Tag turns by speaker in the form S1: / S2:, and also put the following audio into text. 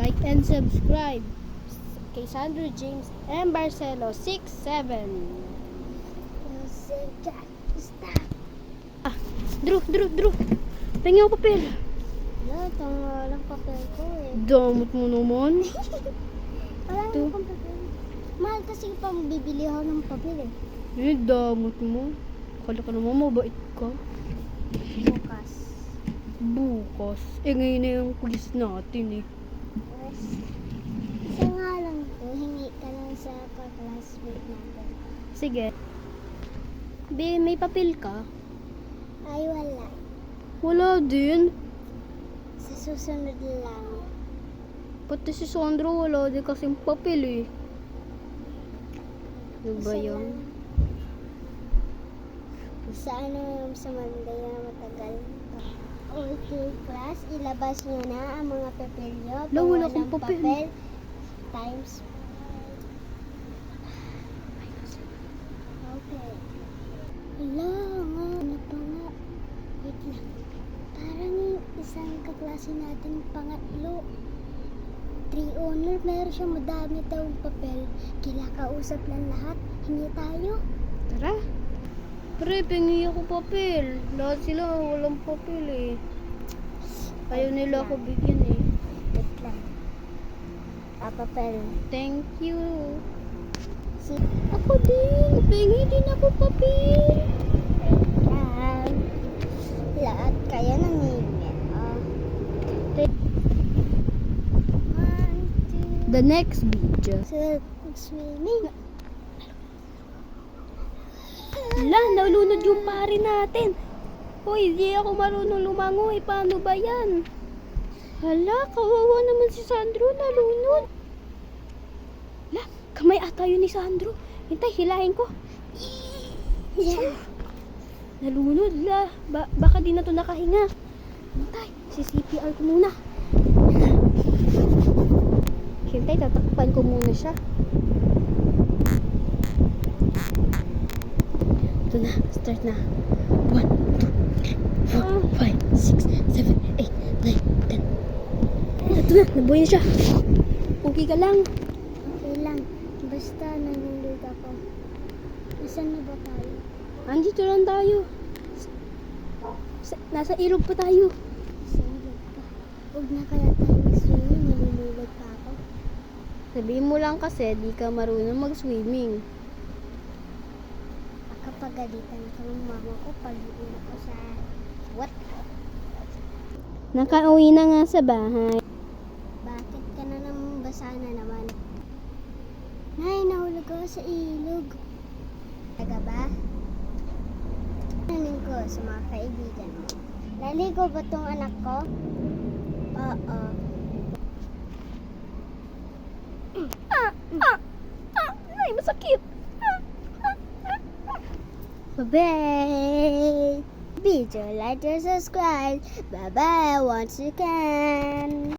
S1: like and subscribe kay Sandro James M. Barcelo 67.
S2: Stop.
S1: Drew. Pengi ako papel.
S2: Wala, walang papel ko eh.
S1: Damot mo naman.
S2: Wala akong papel. Mahal kasi pang bibili ako ng papel eh.
S1: Damot mo. Kala ka naman mabait ka. Bukas. Ngayon na yung quiz natin eh.
S2: Yes. Isa nga lang to, hingi ka lang sa classmate natin.
S1: Sige. May papel ka?
S2: Ay, wala.
S1: Wala din.
S2: Sa susunod lang.
S1: Pati si Sandro wala din kasing papel eh. Ano ba
S2: Isa
S1: yun?
S2: lang. Sa sa Monday na matagal. Okay, class, ilabas nyo na ang mga papel nyo.
S1: Wala,
S2: Kung
S1: wala akong
S2: walang
S1: papel.
S2: Times. Okay. Wala nga. Ano pa nga? Wait lang. Parang yung isang kaklase natin pangatlo. 3 honor, meron siya madami daw papel. Kilakausap lang lahat. Hingi tayo.
S1: Tara. Pre, pengi ako papel. Lahat sila walang papel eh. Ayaw nila ako bigyan eh.
S2: Wait lang. Papel.
S1: Thank you.
S2: Si
S1: Ako din. Pengi din ako papel.
S2: lang. Lahat kayo nangingi. One, two.
S1: The next video.
S2: So, swimming.
S1: Wala, nalunod yung pare natin. Hoy, di ako marunong lumangoy. Paano ba yan? Hala, kawawa naman si Sandro. Nalunod. Hala, kamay ata yun ni Sandro. Hintay, hilahin ko.
S2: Yeah.
S1: Nalunod, la. Baka di na to nakahinga. Hintay, CPR ko muna. Hintay, tatakpan ko muna siya. Ito na, start na. 1, 2, 3, 4, 5, 6, 7, 8, 9, 10. Ito na, nabuhay na siya. Okay ka lang.
S2: Okay lang. Basta nanulog ako. Nasaan na ba tayo?
S1: Andito lang tayo. Nasa ilog pa tayo.
S2: Sa ilog pa. Huwag na kaya tayo mag-swimming. Nalululog pa ako.
S1: Sabihin mo lang kasi di ka marunong mag-swimming.
S2: Kapagalitan ko ng mama ko pag iuwi ko sa what?
S1: Nakauwi na nga sa bahay.
S2: Bakit ka na naman basa na naman? Nay, nahulog ako sa ilog. Taga ba? Nanin ko sa mga kaibigan mo. Naligo ba tong anak ko? Oo.
S1: Ay, masakit.
S2: Bye-bye! Be sure like to subscribe. Bye-bye once you can.